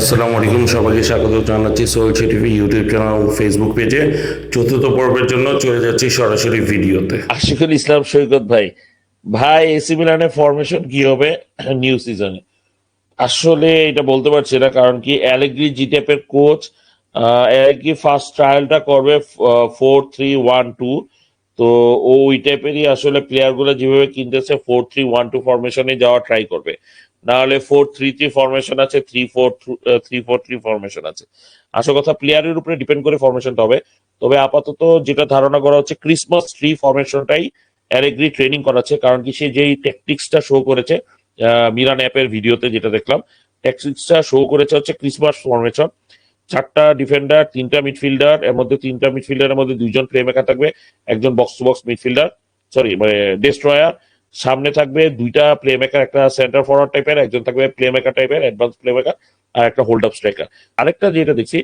আসসালামু আলাইকুম, সবাইকে স্বাগত জানাচ্ছি সোহেল টিভি ইউটিউব চ্যানেল ও ফেসবুক পেজে। চতুর্থ পর্বের জন্য চলে যাচ্ছি সরাসরি ভিডিওতে। আশিকুল ইসলাম সৈকত ভাই, এসি মিলানের ফরমেশন কি হবে নিউ সিজনে? আসলে এটা বলতে পারছি না, কারণ কি অ্যালেগ্রি জিটেপের কোচ অ্যালেগ্রি ফার্স্ট ট্রায়ালটা করবে 4-3-1-2। তো ওই টাইপেরই আসলে প্লেয়ার গুলো যেভাবে কিনতেছে 4-3-1-2 ফরমেশনে যাওয়া ট্রাই করবে, না হলে 4-3-3 ফরমেশন আছে, 3-4-3 ফরমেশন আছে। আসল কথা প্লেয়ারের উপরে ডিপেন্ড করে ফরমেশনটা হবে। তবে আপাতত যেটা ধারণা করা হচ্ছে ক্রিসমাস ট্রি ফরমেশনটাই অ্যালেগ্রি ট্রেনিং করাচ্ছে, কারণ কি সে যেই ট্যাকটিক্সটা শো করেছে মিলান অ্যাপের ভিডিওতে, যেটা দেখলাম ট্যাকটিক্সটা শো করেছে হচ্ছে ক্রিসমাস ফরমেশন। 4টা ডিফেন্ডার, 3টা মিডফিল্ডার, এর মধ্যে 3টা মিডফিল্ডারের মধ্যে 2জন প্লে মেকার থাকবে, একজন box to box midfielder, sorry মানে ডেস্ট্রয়ার। সামনে থাকবে 2টা প্লে মেকার, একটা সেন্টার ফরওয়ার্ড টাইপের, একজন থাকবে প্লে মেকার টাইপের অ্যাডভান্স প্লে মেকার, আর একটা হোল্ড আপ স্ট্রাইকার। আরেকটা যেটা দেখছি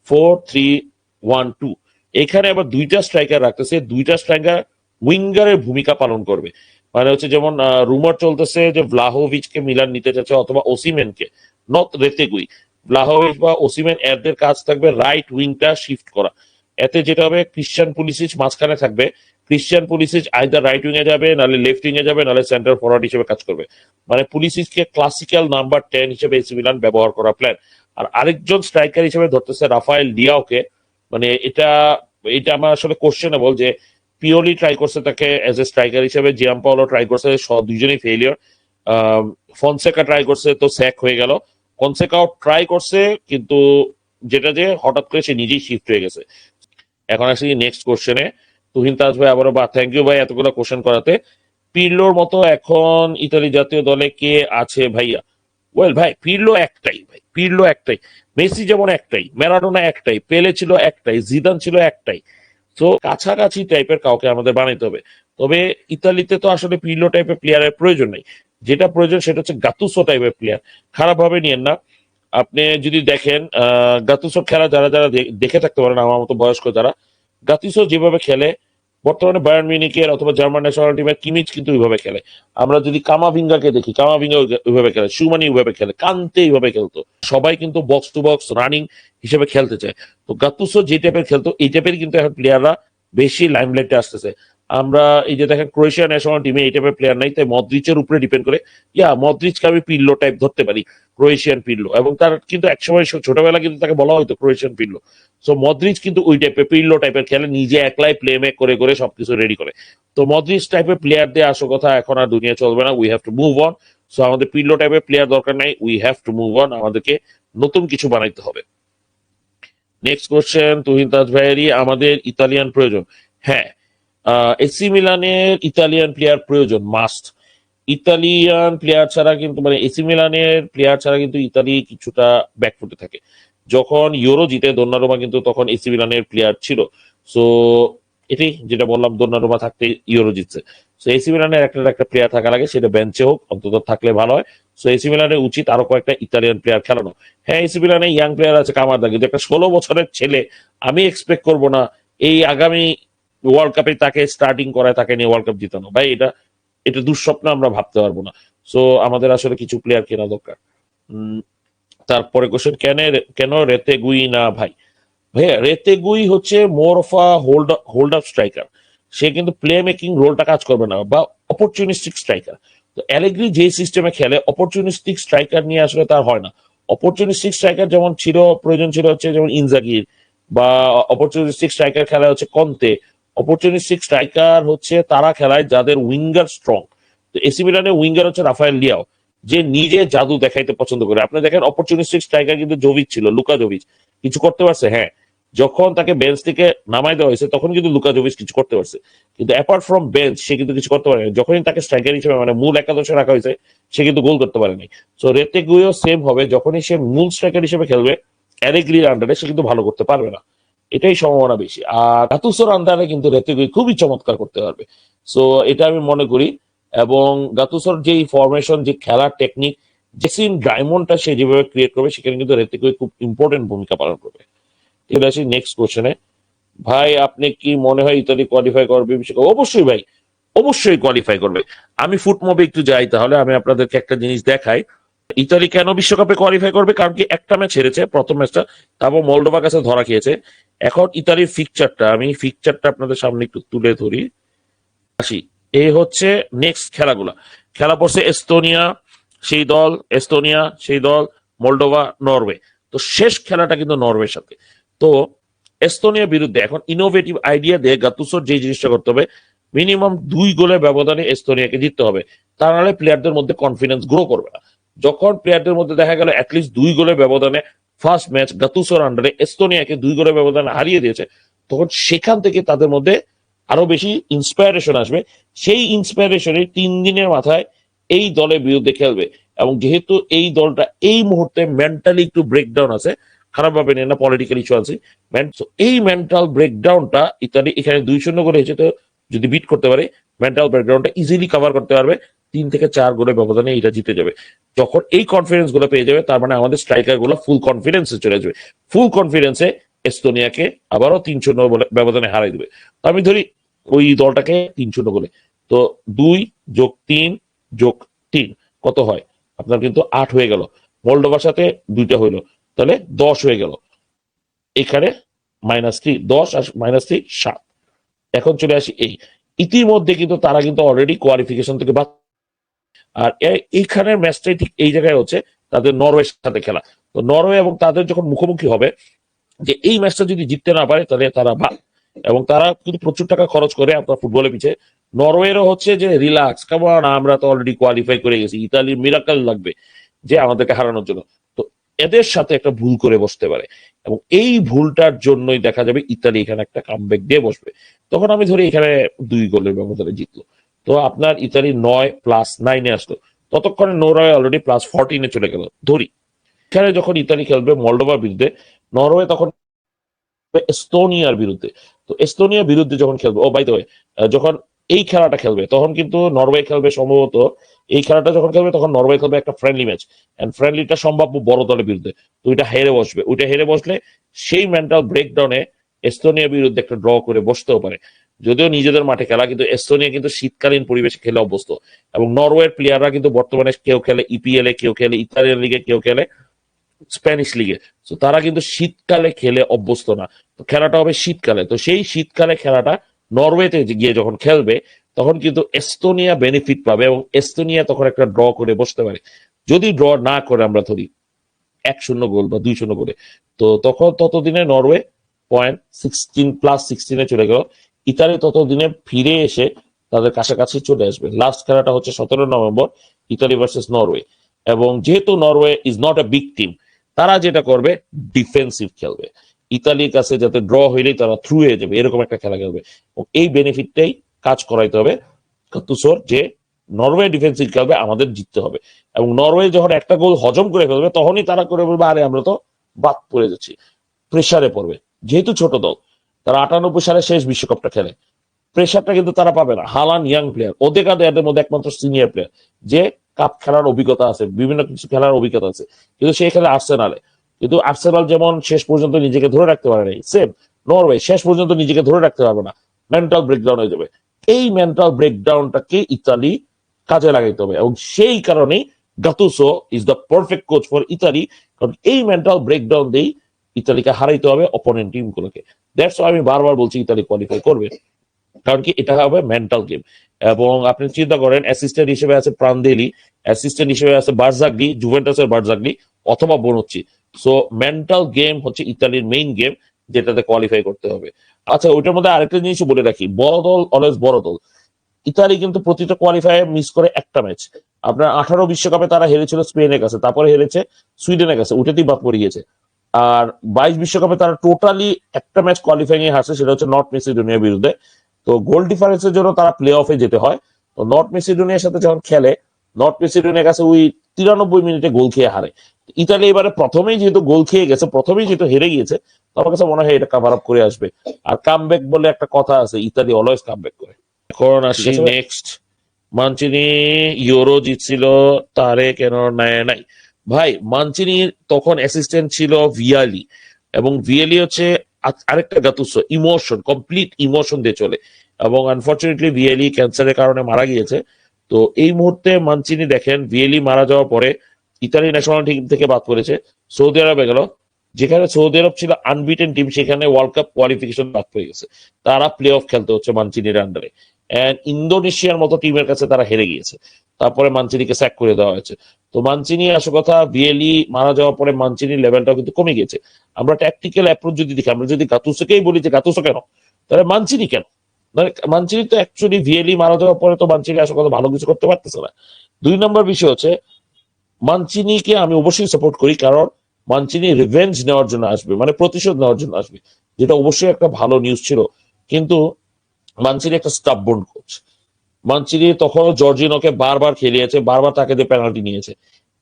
4-3-1-2, এখানে আবার 2টা স্ট্রাইকার রাখতেছে, 2টা স্ট্রাইকার উইঙ্গারের ভূমিকা পালন করবে। মানে হচ্ছে যেমন রুমার চলতেছে যে ভ্লাহোভিচকে মিলান নিতে চাচ্ছে, অথবা ওসিমেনকে, নট রেতেগুই। ভ্লাহোভিচ বা ওসিমেন এদের কাজ থাকবে রাইট উইংটা শিফট করা। এতে যেটা হবে, ক্রিশ্চিয়ান পুলিসিচ মাঝখানে থাকবে। Christian Pulisic either right wing এ যাবে, নাহলে লেফট উইং এ যাবে, নাহলে সেন্টার ফরওয়ার্ড হিসেবে কাজ করবে। মানে পুলিসিচকে ক্লাসিক্যাল নাম্বার 10 হিসেবে এসি মিলান ব্যবহার করা প্ল্যান। আর আরেকজন স্ট্রাইকার হিসেবে ধরতেছে রাফায়েল লিয়াওকে। মানে এটা এটা আমার আসলে কোশ্চেনেবল যে পিওলি ট্রাই করছে তাকে এজ এ স্ট্রাইকার হিসেবে, জিয়াম পাওলো ট্রাই করছে, দুইজনই ফেলিয়ার। ফনসেকা ট্রাই করছে, তো স্যাক হয়ে গেল। ফনসেকাও ট্রাই করছে, কিন্তু যেটা যে হঠাৎ করে সে নিজেই শিফট হয়ে গেছে। এখন আসি নেক্সট কোশ্চেনে। তুহিন তাজ ভাই আবারও থ্যাংক ইউ ভাই এতগুলো কোশ্চেন করাতে। পিরলোর মতো এখন ইতালি জাতীয় দলে কে আছে ভাইয়া? ওয়েল ভাই, পিরলো একটাই, ভাই পিরলো একটাই। মেসি যেমন একটাই, ম্যারাডোনা একটাই, পেলে ছিল একটাই, জিদান ছিল একটাই। তো কাছাকাছি টাইপের কাউকে আমাদের বানাইতে হবে। তবে ইতালিতে তো আসলে পিরলো টাইপের প্লেয়ারের প্রয়োজন নেই। যেটা প্রয়োজন সেটা হচ্ছে গাতুসো টাইপের প্লেয়ার। খারাপ ভাবে নিয়েন না। আপনি যদি দেখেন গাতুসো খেলা, যারা যারা দেখে থাকতে পারেন আমার মতো বয়স্ক যারা, গাতুসো যেভাবে খেলে বর্তমানে বায়ার্ন মিউনিখের অথবা জার্মান ন্যাশনাল টিমের কিমিচ কিন্তু ওইভাবে খেলে। আমরা যদি কামাভিঙ্গাকে দেখি, কামাভিঙ্গা ওইভাবে খেলে, সুমানি ওইভাবে খেলে, কান্তে এইভাবে খেলতো। সবাই কিন্তু বক্স টু বক্স রানিং হিসেবে খেলতে চায়। তো গাতুসো যে টাইপের খেলতো, এই টাইপের কিন্তু এখন প্লেয়াররা বেশি লাইমলাইটে আসতেছে। আমরা এই যে দেখেন ক্রোয়েশিয়া ন্যাশনাল টিমে এই টাইপের প্লেয়ার নাই, তাই মদ্রিচের উপরে ডিপেন্ড করে। মদ্রিচকে আমি পিল্লো টাইপ ধরতে পারি, ক্রোয়েশিয়ান পিল্লো। এবং তার কিন্তু একসময় ছোটবেলা কিন্তু তাকে বলা হয়তো ক্রোয়েশিয়ান পিল্লো। সো মদ্রিচ কিন্তু ওই টাইপের পিল্লো টাইপের খেলে, নিজে একলাই প্লে মেক করে করে সবকিছু রেডি করে। তো মদ্রিচ টাইপের প্লেয়ার দিয়ে আসো কথা এখন আর দুনিয়া চলবে না, we have to move on. So আমাদের পিল্লো টাইপের প্লেয়ার দরকার নাই, we have to move on, আমাদেরকে নতুন কিছু বানাইতে হবে। নেক্সট কোশ্চেন তুহিন তাজ ভাইয়েরই, আমাদের ইতালিয়ান প্রয়োজন? হ্যাঁ, এসি মিলানের ইতালিয়ান প্লেয়ার প্রয়োজন, মাস্ট। ইতালিয়ান প্লেয়ার ছাড়া কিন্তু, মানে এসি মিলানের প্লেয়ার ছাড়া কিন্তু ইতালি কিছুটা ব্যাকফুটে থাকে। যখন ইউরো জিতে দোন্নারুমা কিন্তু তখন এসি মিলানের প্লেয়ার ছিল। সো এটি যেটা বললাম, দোন্নারুমা থাকতে ইউরো জিতছে। সো এসি মিলানের একটা প্লেয়ার থাকা লাগে, সেটা বেঞ্চে হোক, অন্তত থাকলে ভালো হয়। সো এসি মিলানের উচিত আরো কয়েকটা ইতালিয়ান প্লেয়ার খেলানো। হ্যাঁ, এসি মিলানে ইয়াং প্লেয়ার আছে কামারদা, কিন্তু একটা 16 বছরের ছেলে আমি এক্সপেক্ট করবো না এই আগামী ওয়ার্ল্ড কাপে তাকে স্টার্টিং করায়, তাকে নিয়ে ওয়ার্ল্ড কাপ জিতানো। ভাই এটা এটা দুঃস্বপ্ন, আমরা ভাবতে পারবো না। সো আমাদের আসলে কিছু প্লেয়ার কেনা দরকার। তারপরে কোশ্চেন, কেন রেতেগুই না ভাই? ভাইয়া রেতেগুই হচ্ছে more of a hold up striker. সে কিন্তু প্লে মেকিং রোলটা কাজ করবে না, বা অপরচুনিস্টিক স্ট্রাইকার। তো অ্যালেগ্রি যে সিস্টেমে খেলে, অপরচুনিস্টিক স্ট্রাইকার নিয়ে আসলে তার হয় না। অপরচুনিস্টিক স্ট্রাইকার যেমন ছিল, প্রয়োজন ছিল হচ্ছে যেমন ইনজাগির, বা অপরচুনিস্টিক স্ট্রাইকার খেলা হচ্ছে কন্তে। অপরচুনিস্টিক স্ট্রাইকার হচ্ছে তারা খেলায় যাদের উইঙ্গার স্ট্রং। তো এসি মিলানের উইঙ্গার হচ্ছে রাফায়েল লিয়াও, যে নিজে জাদু দেখাইতে পছন্দ করে। আপনি দেখেন অপরচুনিস্টিক স্ট্রাইকার কিন্তু জোভিচ ছিল, লুকা জোভিচ কিছু করতে পারছে। হ্যাঁ, যখন তাকে বেঞ্চ থেকে নামাই দেওয়া হয়েছে তখন কিন্তু লুকা জোভিচ কিছু করতে পারছে, কিন্তু অ্যাপার্ট ফ্রম বেঞ্চ সে কিন্তু কিছু করতে পারেনি। যখনই তাকে স্ট্রাইকার হিসেবে, মানে মূল একাদশে রাখা হয়েছে, সে কিন্তু গোল করতে পারেনি। সো রেতেগুইও সেম হবে, যখনই সে মূল স্ট্রাইকার হিসেবে খেলবে অ্যালেগ্রির আন্ডারে, সে কিন্তু ভালো করতে পারবে না, এটাই সম্ভাবনা বেশি। আর গাতুসোর আন্ডারে কিন্তু রেতেগুই খুবই চমৎকার করতে পারবে। সো এটা আমি মনে করি। এবং গাতুসোর যে ফরমেশন, যে খেলার টেকনিক, জেসিন ডায়মন্ডটা সে যেভাবে ক্রিয়েট করবে, সেখানে কিন্তু রেতেগুই খুব ইম্পর্টেন্ট ভূমিকা পালন করবে। ঠিক আছে, নেক্সট কোশ্চেনে। ভাই আপনি কি মনে হয় ইতালি কোয়ালিফাই করবে বিশ্বকাপ? অবশ্যই ভাই, অবশ্যই কোয়ালিফাই করবে। আমি ফুটমবে একটু যাই, তাহলে আমি আপনাদেরকে একটা জিনিস দেখাই। ইতালি কেন বিশ্বকাপে কোয়ালিফাই করবে? কারণ কি একটা ম্যাচ হেরেছে, প্রথম ম্যাচটা, তারপর মলডোভার কাছে ধরা খেয়েছে। এখন ইতালির ফিকচারটা, আমি ফিকচারটা আপনাদের সামনে একটু তুলে ধরি, আসি। এই হচ্ছে নেক্সট খেলাগুলা। খেলা পড়ছে এস্তোনিয়া সেই দল, মলডোভা, নরওয়ে। তো শেষ খেলাটা কিন্তু নরওয়ের সাথে। তো এস্তোনিয়ার বিরুদ্ধে এখন ইনোভেটিভ আইডিয়া দিয়ে গাতুসোর যে জিনিসটা করতে হবে, মিনিমাম 2 গোলের ব্যবধানে এস্তোনিয়াকে জিততে হবে। তা নাহলে প্লেয়ারদের মধ্যে কনফিডেন্স গ্রো করবে না। যখন প্লেয়ারদের মধ্যে দেখা গেল অ্যাটলিস্ট 2 গোলের ব্যবধানে ফার্স্ট ম্যাচ গাতুসোর আন্ডারে এস্তোনিয়াকে 2 গোলের ব্যবধানে হারিয়ে দিয়েছে, তখন সেখান থেকে তাদের মধ্যে আরো বেশি ইন্সপায়ারেশন আসবে। সেই ইন্সপায়ারেশনে 3 দিনের মাথায় এই দলের বিরুদ্ধে খেলবে। এবং যেহেতু এই দলটা এই মুহূর্তে মেন্টালি একটু ব্রেকডাউন আছে, খারাপ ভাবে নেই না, পলিটিক্যাল ইস্যু আছে, এই মেন্টাল ব্রেকডাউনটা ইত্যাদি এখানে 2-0 করে হয়েছে। তো যদি বিট করতে পারে, মেন্টাল ব্রেকডাউনটা ইজিলি কভার করতে পারবে, 3 থেকে 4 গোলের ব্যবধানে এটা জিতে যাবে। যখন এই কনফিডেন্স গুলো পেয়ে যাবে, তার মানে আমাদের স্ট্রাইকার গুলো ফুল কনফিডেন্সে চলে যাবে। ফুল কনফিডেন্সে এস্তোনিয়াকে আবারও 3-0 ব্যবধানে হারাই দেবে। তো আমি ধরি ওই দলটাকে 3-0 গোলে। তো 2+3+3 কত হয়? আপনার কিন্তু 8 হয়ে গেল। মলডোভার সাথে 2টা হইলো, তাহলে 10 হয়ে গেল। এখানে -3, 10 আর -3 7। এখন চলে আসি ইতিমধ্যে কিন্তু তারা কিন্তু অলরেডি কোয়ালিফিকেশন থেকে বাদ। আর এইখানের ম্যাচটাই ঠিক এই জায়গায় হচ্ছে তাদের নরওয়ের সাথে খেলা। তো নরওয়ে এবং তাদের যখন মুখোমুখি হবে, যে এই ম্যাচটা যদি জিততে না পারে তাহলে তারা বাদ। এবং তারা কিন্তু প্রচুর টাকা খরচ করে আপনার ফুটবলের পিছে। নরওয়েরও হচ্ছে যে রিল্যাক্স, কেমন আমরা তো অলরেডি কোয়ালিফাই করে গেছি, ইতালির মিরাকল লাগবে যে আমাদেরকে হারানোর জন্য। তো এদের সাথে একটা ভুল করে বসতে পারে, এবং এই ভুলটার জন্যই দেখা যাবে ইতালি এখানে একটা কামব্যাক দিয়ে বসবে। তখন আমি ধরি এখানে 2 গোলের ব্যবধানে জিতলো। তো আপনার ইতালি 9+9 আসলো, ততক্ষণে নরওয়ে অলরেডি +14 চলে গেল ধরি। এখানে যখন ইতালি খেলবে মলডোভার বিরুদ্ধে, নরওয়ে তখন এস্তোনিয়ার বিরুদ্ধে। তো এস্তোনিয়ার বিরুদ্ধে যখন খেলবে, বাই দ্য ওয়ে, যখন এই খেলাটা খেলবে তখন কিন্তু নরওয়ে খেলবে সম্ভবত, এই খেলাটা যখন খেলবে তখন নরওয়ে খেলবে একটা ফ্রেন্ডলি ম্যাচ, এন্ড ফ্রেন্ডলিটা সম্ভাব্য বড় দলের বিরুদ্ধে। তো ওইটা হেরে বসবে, ওইটা হেরে বসলে সেই মেন্টাল ব্রেকডাউনে এস্তোনিয়ার বিরুদ্ধে একটা ড্র করে বসতেও পারে। যদিও নিজেদের মাঠে খেলা, কিন্তু এস্তোনিয়া কিন্তু শীতকালীন পরিবেশে খেলে অভ্যস্ত। এবং নরওয়ের প্লেয়াররা কিন্তু বর্তমানে কেউ খেলে ইপিএল এ, কেউ খেলে ইতালিয়ান লিগে, কেউ খেলে স্প্যানিশ লিগে। তো তারা কিন্তু শীতকালে খেলে অভ্যস্ত না। তো খেলাটা হবে শীতকালে। তো সেই শীতকালে খেলাটা নরওয়েতে গিয়ে যখন খেলবে, তখন কিন্তু এস্তোনিয়া বেনিফিট পাবে, এবং এস্তোনিয়া তখন একটা ড্র করে বসতে পারে। যদি ড্র না করে আমরা ধরি 1-0 গোল বা 2-0 গোলে, তো তখন ততদিনে নরওয়ে পয়েন্ট 16+16 চলে গেল। ইতালি ততদিনে ফিরে এসে তাদের কাছাকাছি চলে আসবে। লাস্ট খেলাটা হচ্ছে 17 নভেম্বর, ইতালি ভার্সেস নরওয়ে। এবং যেহেতু Norway is not a big team, তারা যেটা করবে ডিফেন্সিভ খেলবে। ইতালির কাছে যাতে ড্র হইলেই তারা থ্রু হয়ে যাবে, এরকম একটা খেলা খেলবে। এই বেনিফিটটাই কাজ করাইতে হবে গাতুসোর, যে নরওয়ে ডিফেন্সিভ খেলবে, আমাদের জিততে হবে। এবং নরওয়ে যখন একটা গোল হজম করে ফেলবে, তখনই তারা করে বলবে আরে আমরা তো বাদ পড়ে যাচ্ছি, প্রেসারে পড়বে। যেহেতু ছোট দল, তারা 98 সালে শেষ বিশ্বকাপটা খেলে, প্রেসারটা কিন্তু তারা পাবে না। হালান ইয়াং প্লেয়ার, এদের মধ্যে একমাত্র সিনিয়র প্লেয়ার যে কাপ খেলার অভিজ্ঞতা আছে, বিভিন্ন কিছু খেলার অভিজ্ঞতা আছে, কিন্তু সেই খেলে আর্সেনালে। কিন্তু আর্সেনাল যেমন শেষ পর্যন্ত নিজেকে ধরে রাখতে পারে নাই, সেম নরওয়ে শেষ পর্যন্ত নিজেকে ধরে রাখতে পারবে না, মেন্টাল ব্রেকডাউন হয়ে যাবে। এই মেন্টাল ব্রেকডাউনটাকে ইতালি কাজে লাগাইতে হবে, এবং সেই কারণেই Gattuso is the perfect coach for Italy. কারণ এই মেন্টাল ব্রেকডাউন দিয়েই ইতালিকে হারাইতে হবে অপোনেন্ট টিম গুলোকে। দ্যাটস আমি বারবার বলছি ইতালি কোয়ালিফাই করবে, কারণ কি এটা হবে মেন্টাল গেম। এবং আপনি চিন্তা করেন, অ্যাসিস্ট্যান্ট হিসেবে আছে প্রান্দেলি, অ্যাসিস্ট্যান্ট হিসেবে আছে বারজাগলি, জুভেন্টাসের বারজাগলি অথবা বনুচ্চি। সো মেন্টাল গেম হচ্ছে ইতালির মেইন গেম, যেটাতে কোয়ালিফাই করতে হবে। আচ্ছা, ওইটার মধ্যে আরেকটা জিনিস বলে রাখি, বড় দল অলওয়েজ বড় দল। ইতালি কিন্তু প্রতিটা কোয়ালিফাই মিস করে একটা ম্যাচ। আপনার 18 বিশ্বকাপে তারা হেরেছিল স্পেনের কাছে, তারপরে হেরেছে সুইডেনের কাছে, ওটাতেই বাদ পড়ে গিয়েছে। আর 22 বিশ্বকাপে তারা টোটালি একটা ম্যাচ কোয়ালিফাইং এ হারছে, সেটা হচ্ছে নর্থ মেসিডোনিয়ার বিরুদ্ধে। তো গোল ডিফারেন্সের জন্য তারা প্লে অফে যেতে হয়। তো নর্থ মেসিডোনিয়ার সাথে যখন খেলে, নর্থ মেসিডোনিয়ার কাছে ওই 93 মিনিটে গোল খেয়ে হারে। ইতালি এবারে প্রথমেই যেহেতু গোল খেয়ে গেছে, প্রথমেই যেহেতু হেরে গিয়েছে, তো আমার কাছে মনে হয় এটা কাভার আপ করে আসবে। আর কামব্যাক বলে একটা কথা আছে, ইতালি অলওয়েজ কামব্যাক করে। এখন আসি নেক্সট, মানচিনি ইউরো জিতছিল, তারে কেন নেয় নাই? ভাই, মানচিনি তখন অ্যাসিস্ট্যান্ট ছিল ভিয়ালি, এবং ভিয়ালি হচ্ছে আরেকটা গাতুসো, ইমোশন, কমপ্লিট ইমোশন দিয়ে চলে। এবং আনফর্চুনেটলি ভিয়ালি ক্যান্সারের কারণে মারা গিয়েছে। তো এই মুহূর্তে মানচিনি দেখেন, ভিয়ালি মারা যাওয়ার পরে ইতালি ন্যাশনাল টিম থেকে বাদ পড়েছে, সৌদি আরবে গেল, যেখানে সৌদি আরব ছিল আনবিটেন টিম, সেখানে ওয়ার্ল্ড কাপ কোয়ালিফিকেশন বাদ পড়ে গেছে, তারা প্লে অফ খেলতে হচ্ছে মানচিনির আন্ডারে। এন্ড ইন্দোনেশিয়ার মতো টিমের কাছে তারা হেরে গিয়েছে, তারপরে মানচিনিকে স্যাক করে দেওয়া হয়েছে। তো মানচিনি আসল কথা, ভিয়েলি মারা যাওয়ার পরে মানচিনির লেভেলটাও কিন্তু কমে গেছে। আমরা ট্যাকটিক্যাল অ্যাপ্রোচ যদি দেখি, আমরা যদি গাতুসোকেই বলি যে গাতুসো কেন, তাহলে মানচিনি কেন? মানে মানচিনি তো অ্যাকচুয়ালি ভিয়েলি মারা যাওয়ার পরে তো মানচিনি আসল কথা ভালো কিছু করতে পারতেছে না। 2 নম্বর বিষয় হচ্ছে, মানচিনিকে আমি অবশ্যই সাপোর্ট করি, কারণ মানচিনি রিভেঞ্জ নেওয়ার জন্য আসবে, মানে প্রতিশোধ নেওয়ার জন্য আসবে, যেটা অবশ্যই একটা ভালো নিউজ ছিল। কিন্তু মানচিনি একটা স্টাববর্ন কোচ। মানচিনি তখনও জর্জিনোকে বারবার খেলিয়েছে, বারবার তাকে দিয়ে পেনাল্টি নিয়েছে,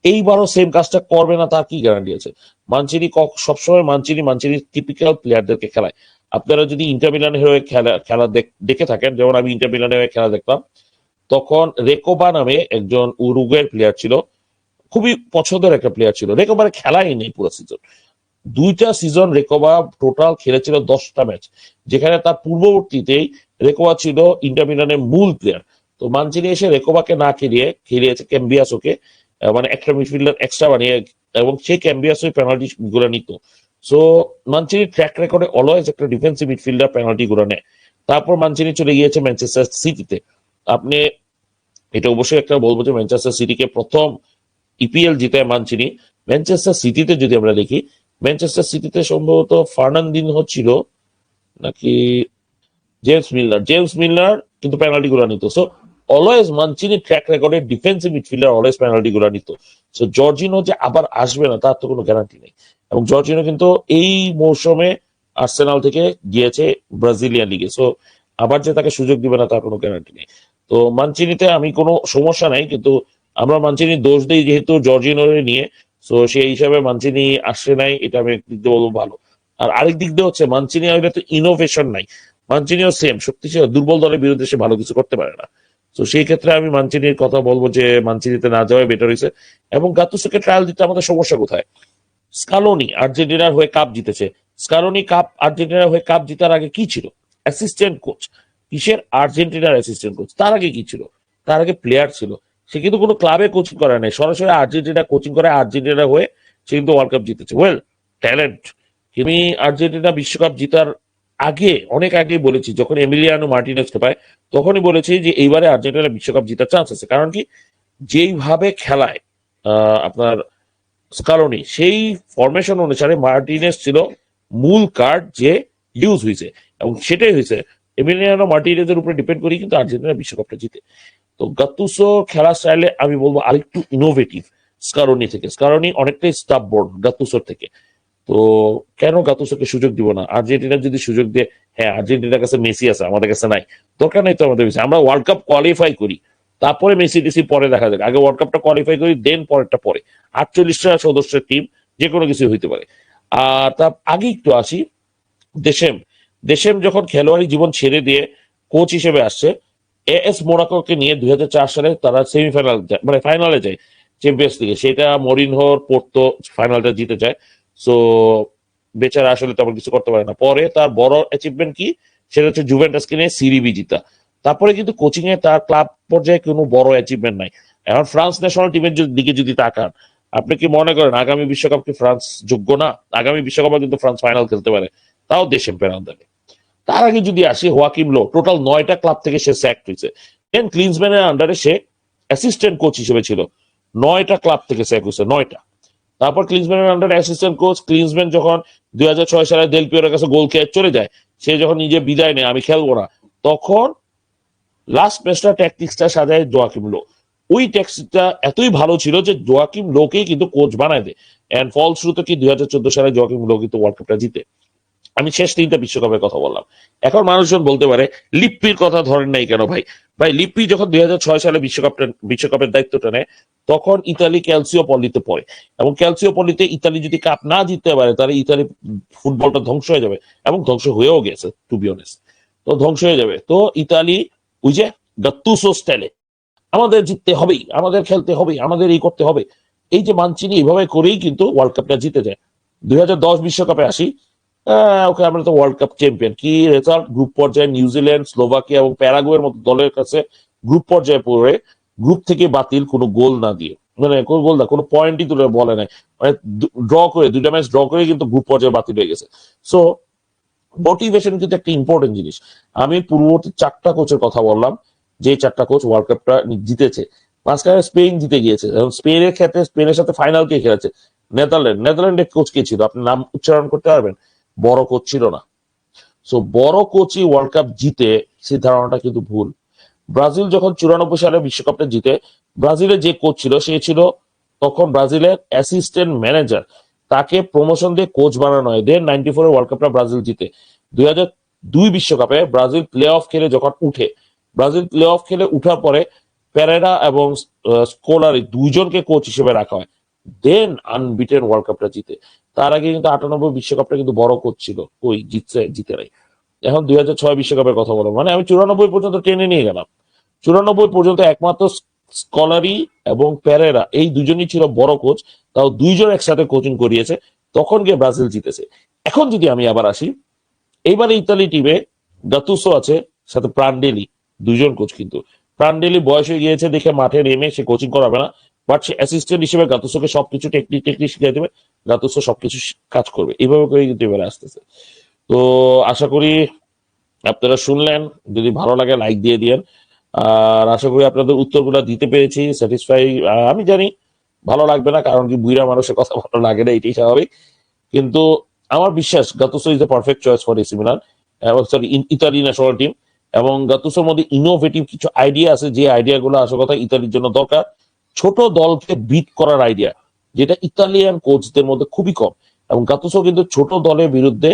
এইবারও সেম কাজটা করবে না তার কি গ্যারান্টি আছে? মানচিনি সবসময় মানচিনি টিপিক্যাল প্লেয়ারদেরকে খেলায়। আপনারা যদি ইন্টার মিলানের হয়ে খেলা দেখে থাকেন, যেমন আমি ইন্টার মিলানের হয়ে খেলা দেখতাম, তখন রেকোবা নামে একজন উরুগুয়ের প্লেয়ার ছিল, খুবই পছন্দের একটা প্লেয়ার ছিল। রেকোবার খেলাই নেই পুরো সিজন, 2টা সিজন রেকোবা টোটাল খেলেছিল 10টা ম্যাচ, যেখানে তার পূর্ববর্তীতেই রেকোবা ছিল ইন্টার মিলানের মূল প্লেয়ার। তো মানচিনি এসে রেকোবাকে না খেলিয়েছে ক্যাম্বিয়াসোকে, মানে একটা মিডফিল্ডার এক্সট্রা বানিয়ে, এবং সেই ক্যাম্বিয়াসো পেনাল্টি গুলো নিত। সো মানচিনির ট্র্যাক রেকর্ডে অলওয়েজ একটা ডিফেন্সিভ মিডফিল্ডার পেনাল্টি গুলো নেয়। তারপর মানচিনি চলে গিয়েছে ম্যানচেস্টার সিটিতে। আপনি এটা অবশ্যই একটা বলবো যে ম্যানচেস্টার সিটিকে প্রথম ইপিএল জিতে মানচিনি। ম্যানচেস্টার সিটিতে যদি আমরা দেখি, ম্যানচেস্টার সিটিতে সম্ভবত ফার্নান্দিনহো ছিল নাকি জেমস মিলার কিন্তু পেনাল্টি গুলো নিত। সো অলওয়েজ মানচিনি ট্র্যাক রেকর্ডে ডিফেন্সিভ মিডফিল্ডার অলওয়েজ পেনাল্টি গুলো নিত। সো জর্জিনো যে আবার আসবে না তার তো কোনো গ্যারান্টি নেই। এবং জর্জিনো কিন্তু এই মৌসুমে আর্সেনাল থেকে গিয়েছে ব্রাজিলিয়ান লিগে, সো আবার যে তাকে সুযোগ দিবে না তার কোনো গ্যারান্টি নেই। তো মানচিনিতে আমি কোনো সমস্যা নাই, কিন্তু আমরা মানচিনি দোষ দিই যেহেতু জর্জিনোরে নিয়ে, সো সেই হিসাবে মানচিনি আসে নাই, এটা আমি একদিক দিয়ে বলবো ভালো। আর আরেক দিক দিয়ে হচ্ছে মানচিনি আসলে তো ইনোভেশন নাই, মানচিনিও সেম শক্তিশালী দুর্বল দলের বিরুদ্ধে সে ভালো কিছু করতে পারে না। তো সেই ক্ষেত্রে আমি মানচিনির কথা বলবো যে মানচিনিতে না যাওয়াই বেটার হয়েছে। এবং গাতুসোকে ট্রায়াল দিতে আমাদের সমস্যা কোথায়? স্কালোনি আর্জেন্টিনার হয়ে কাপ জিতেছে, স্কালোনি আর্জেন্টিনার হয়ে কাপ জিতার আগে কি ছিল? Assistant coach. কিসের? আর্জেন্টিনার অ্যাসিস্ট্যান্ট কোচ। তার আগে কি ছিল? তার আগে প্লেয়ার ছিল। সে কিন্তু কোনো ক্লাবে কোচিং করে নাই, সরাসরি আর্জেন্টিনা কোচিং করে আর্জেন্টিনা হয়ে সে কিন্তু ওয়ার্ল্ড কাপ জিতেছে। Well, talent. আমি আর্জেন্টিনা বিশ্বকাপ জিতার আগে, অনেক আগেই বলেছি, যখন এমিলিয়ানো মার্টিনেজকে পায় তখনই বলেছি যে এইবারে আর্জেন্টিনা বিশ্বকাপ জিতার চান্স আছে। কারণ কি, যেইভাবে খেলায় আপনার স্কালোনি, সেই ফরমেশন অনুসারে মার্টিনেজ ছিল মূল কার্ড যে ইউজ হয়েছে, এবং সেটাই হয়েছে। এমিলিয়ানো মার্টিনেজের উপরে ডিপেন্ড করি কিন্তু আর্জেন্টিনা বিশ্বকাপটা জিতে। তো গাতুসো খেলা স্টাইলে আমি বলবো আরেকটু ইনোভেটিভ স্কালোনি থেকে। স্কালোনি অনেকটাই স্টাববর্ন গাতুসোর থেকে। তো কেন গাতুসোকে সুযোগ দিব না? আর্জেন্টিনা যদি সুযোগ দিয়ে, হ্যাঁ আর্জেন্টিনার কাছে মেসি আছে, আমাদের কাছে নাই, দরকার নাই তো আমাদের কাছে, আমরা ওয়ার্ল্ড কাপ কোয়ালিফাই করি, তারপরে মেসি টেসি পরে দেখা যাক, আগে ওয়ার্ল্ড কাপটা কোয়ালিফাই করি, দেন পরেরটা পরে। 48টা সদস্যের টিম, যে কোনো কিছু হইতে পারে। আর তার আগে একটু আসি দেশেম। দেশেম যখন খেলোয়াড়ি জীবন ছেড়ে দিয়ে কোচ হিসেবে আসছে, এএস মোনাকোকে নিয়ে 2004 সালে তারা সেমিফাইনাল মানে ফাইনালে যায় চ্যাম্পিয়ন্স লিগে, সেটা মরিনহোর পড়তো, ফাইনালটা জিতে যায়। সো বেচারা আসলে তেমন কিছু করতে পারে না। পরে তার বড় অ্যাচিভমেন্ট কি, সেটা হচ্ছে জুভেন্টাসকে নিয়ে সিরি বি জিতা। তারপরে কিন্তু কোচিং এ তার ক্লাব পর্যায়ে কোনো বড় অ্যাচিভমেন্ট নাই। এখন ফ্রান্স ন্যাশনাল টিমের দিকে যদি তাকান, আপনি কি মনে করেন আগামী বিশ্বকাপ কি ফ্রান্স যোগ্য না? আগামী বিশ্বকাপে কিন্তু ফ্রান্স ফাইনাল খেলতে পারে, তাও দেশেম পেনাল দেবে। তার আগে যদি আসি, হোয়াকিম লো টোটাল 9টা ক্লাব থেকে সে স্যাক হয়েছে। দেন ক্লিন্সম্যানের আন্ডারে সে অ্যাসিস্ট্যান্ট কোচ হিসেবে ছিল, 9টা ক্লাব থেকে স্যাক হয়েছে, 9টা। তারপর ক্লিন্সম্যানের আন্ডারে অ্যাসিস্ট্যান্ট কোচ, ক্লিন্সম্যান যখন 2006 সালে দেল পিওরের কাছে গোল খেয়ে চলে যায়, সে যখন নিজে বিদায় নেয় আমি খেলবো না, তখন লাস্ট ম্যাচটা ট্যাকটিক্সটা সাজায় জোয়াকিম লো। ওই ট্যাকটিক্সটা এতই ভালো ছিল যে জোয়াকিম লোকেই কিন্তু কোচ বানায় দেয়। এন্ড ফলশ্রুত কি 2014 সালে জোয়াকিম লো কিন্তু ওয়ার্ল্ড কাপটা জিতে। আমি শেষ 3টা বিশ্বকাপের কথা বললাম। এখন মানুষজন বলতে পারে লিপ্পির কথা ধরেন নাই কেন ভাই? ভাই লিপ্পি যখন 2006 সালে বিশ্বকাপের দায়িত্বটা নেয়, তখন ইতালি ক্যালসিও পল্লিতে পড়ে, এবং ক্যালসিও পল্লিতে ইতালি যদি কাপ না জিততে পারে তাহলে ইতালি ফুটবলটা ধ্বংস হয়ে যাবে, এবং ধ্বংস হয়েও গেছে টু বি অনেস্ট। তো ধ্বংস হয়ে যাবে। তো ইতালি ওই যে গাত্তুসো স্টাইলে আমাদের জিততে হবেই, আমাদের খেলতে হবে, আমাদের এই করতে হবে, এই যে মানচিনি এইভাবে করেই কিন্তু ওয়ার্ল্ড কাপটা জিতে যায়। 2010 বিশ্বকাপে আসি, ওকে আমরা তো ওয়ার্ল্ড কাপ চ্যাম্পিয়ন। কি রেজাল্ট? গ্রুপ পর্যায়ে নিউজিল্যান্ড, স্লোভাকিয়া এবং প্যারাগুয়ের মতো দলের কাছে গ্রুপ পর্যায়ে পড়ে গ্রুপ থেকে বাতিল কোনো গোল না দিয়ে। মানে কোন বলদা কোনো পয়েন্টই তুলে বলে নাই, মানে ড্র করে 2টা ম্যাচ ড্র করে কিন্তু গ্রুপ পর্যায়ে বাতিল হয়ে গেছে। সো মোটিভেশন কিন্তু একটা ইম্পর্টেন্ট জিনিস। আমি পূর্ববর্তী 4টা কোচের কথা বললাম, যে 4টা কোচ ওয়ার্ল্ড কাপটা জিতেছে। মাঝখানে স্পেন জিতে গিয়েছে, এবং স্পেনের ক্ষেত্রে স্পেনের সাথে ফাইনাল কে খেলেছে? নেদারল্যান্ডের কোচ কে ছিল? আপনি নাম উচ্চারণ করতে পারবেন? বড় কোচ ছিল না। সো বড় কোচই ওয়ার্ল্ড কাপ জিতে, সেই ধারণাটা কিন্তু ভুল। ব্রাজিল যখন 94 সালে বিশ্বকাপটা জিতে, ব্রাজিলের যে কোচ ছিল সে ছিল তখন ব্রাজিলের অ্যাসিস্ট্যান্ট ম্যানেজার, তাকে প্রমোশন দিয়ে কোচ বানানো হয়। দেন 94 ওয়ার্ল্ড কাপটা ব্রাজিল জিতে। 2002 বিশ্বকাপে ব্রাজিল প্লে অফ খেলে যখন উঠে, ব্রাজিল প্লে অফ খেলে উঠার পরে পেরেরা এবং স্কোলারি দুইজনকে কোচ হিসেবে রাখা হয়। দেন আনবিটেন ওয়ার্ল্ড কাপটা জিতে। তার আগে কিন্তু 98 বিশ্বকাপটা কিন্তু বড় কোচ ছিল, ওই জিতে নাই। এখন 2006 বিশ্বকাপের কথা বলো, মানে আমি 94 পর্যন্ত টেনে নিয়ে গেলাম। 94 পর্যন্ত একমাত্র স্কলারি এবং পেরেরা এই দুজনই ছিল বড় কোচ, তাও দুইজন একসাথে কোচিং করিয়েছে, তখন গিয়ে ব্রাজিল জিতেছে। এখন যদি আমি আবার আসি, এইবারে ইতালি টিমে গাতুসো আছে, সাথে প্রান্ডেলি, দুইজন কোচ। কিন্তু প্রান্ডেলি বয়স হয়ে গিয়েছে দেখে মাঠে নেমে সে কোচিং করাবে না, বাট সে অ্যাসিস্ট্যান্ট হিসেবে গাতুসোকে সবকিছু টেকনিক শিখিয়ে দেবে, গাতুসো সবকিছু কাজ করবে। এইভাবে করে কিন্তু এবারে আসতেছে। তো আশা করি আপনারা শুনলেন, যদি ভালো লাগে লাইক দিয়ে দিয়েন। আর আশা করি আপনাদের উত্তরগুলো দিতে পেরেছি, স্যাটিসফাই। আমি জানি ভালো লাগবে না, কারণ কি বুইরা মানুষের কথা ভালো লাগে না, এটাই স্বাভাবিক। কিন্তু আমার বিশ্বাস Gattuso is the perfect choice for AC Milan, sorry Italy national team. এবং গাতুসোর মধ্যে ইনোভেটিভ কিছু আইডিয়া আছে, যে আইডিয়াগুলো আসল কথা ইতালির জন্য দরকার। ছোট দলকে বিট করার আইডিয়া, যেটা ইতালিয়ান কোচদের মধ্যে খুবই কম, এবং গাতুসো কিন্তু ছোট দলের বিরুদ্ধে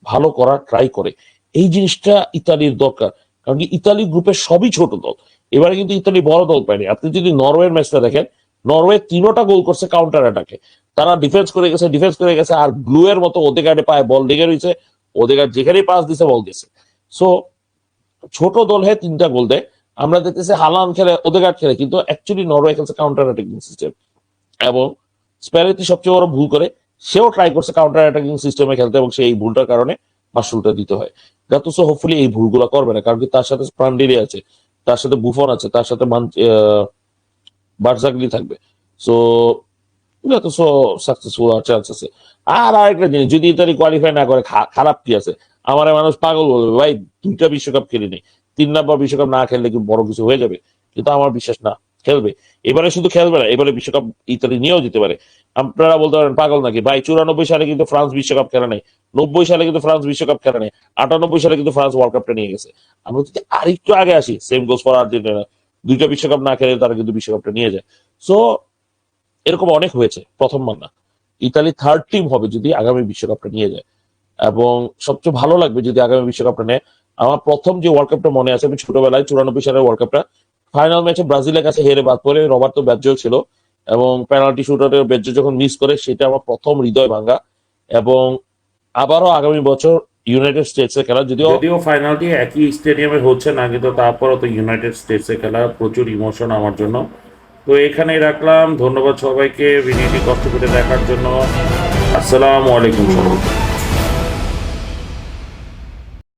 ভালো করার ট্রাই করে। এই জিনিসটা ইতালির দরকার, কারণ কি ইতালি গ্রুপের সবই ছোট দল। এবারে কিন্তু ইতালি বড় দল পায়নি। আপনি যদি নরওয়ের ম্যাচটা দেখেন, নরওয়ে 3টা গোল করছে কাউন্টার অ্যাটাকে। তারা ডিফেন্স করে গেছে, আর গ্লু এর মতো ওদেগার্ডে পায় বল লেগে রয়েছে, ওদেগার্ড যেখানেই পাস দিছে বল গেছে। সো ছোট দল হয়ে 3টা গোল দেয়। আমরা দেখতেছি হালান খেলে, ওদেগার্ড খেলে, কিন্তু অ্যাকচুয়ালি নরওয়ে খেলছে কাউন্টার অ্যাটাকিং সিস্টেম। এবং স্প্যারেতি সবচেয়ে বড় ভুল করে, সেও ট্রাই করছে কাউন্টার অ্যাটাকিং সিস্টেমে খেলতে, এবং সেই ভুলটার কারণে মাসুলটা দিতে হয়। গাতুসো হোপফুলি এই ভুলগুলো করবে না, কারণ কি তার সাথে প্রান্ডেলি আছে, তার সাথে বুফন আছে, তার সাথে বার্জাগলি থাকবে। সো গাতুসো সাকসেসফুল হওয়ার চান্স আছে। আর আরেকটা জিনিস, যদি ইতালি কোয়ালিফাই না করে, খারাপ কি আছে? আমার মানুষ পাগল বলবে, ভাই 2টা বিশ্বকাপ খেলিনি, 3 নাম্বার বিশ্বকাপ না খেললে কি বড় কিছু হয়ে যাবে? কিন্তু আমার বিশ্বাস না, খেলবে। এবারে শুধু খেলবে না, এবারে বিশ্বকাপ ইতালি নিয়েও যেতে পারে। আপনারা বলতে পারেন পাগল নাকি ভাই, 94 সালে কিন্তু ফ্রান্স বিশ্বকাপ খেলে নাই, 90 সালে কিন্তু ফ্রান্স বিশ্বকাপ খেলে নাই, 98 সালে কিন্তু ফ্রান্স ওয়ার্ল্ড কাপটা নিয়ে গেছে। আমরা যদি আরেকটু আগে আসি, সেম গোস ফর আর্জেন্টিনা, 2টা বিশ্বকাপ না খেলে তারা কিন্তু বিশ্বকাপটা নিয়ে যায়। সো এরকম অনেক হয়েছে, প্রথমবার না। ইতালি থার্ড টিম হবে যদি আগামী বিশ্বকাপটা নিয়ে যায়, এবং সবচেয়ে ভালো লাগবে যদি আগামী বিশ্বকাপটা নেয়। আমার প্রথম যে ওয়ার্ল্ড কাপটা মনে আছে, আমি ছোটবেলায় 94 সালের ওয়ার্ল্ড কাপটা, ফাইনাল ম্যাচে ব্রাজিলের কাছে হেরে বাদ পড়ে, রবার্তো ব্যাজ্জো ছিল, এবং পেনাল্টি শুটারে ব্যাজ্জো যখন মিস করে, সেটা আমার প্রথম হৃদয় ভাঙ্গা। এবং আবারও আগামী বছর ইউনাইটেড স্টেটসে খেলা, যদিও ফাইনালটি একই স্টেডিয়ামে হচ্ছে না, কিন্তু তারপরও তো ইউনাইটেড স্টেটসে খেলা, প্রচুর ইমোশন আমার জন্য। তো এখানেই রাখলাম, ধন্যবাদ সবাইকে ভিডিওটি কষ্ট করে দেখার জন্য। আসসালামু আলাইকুম সবাইকে।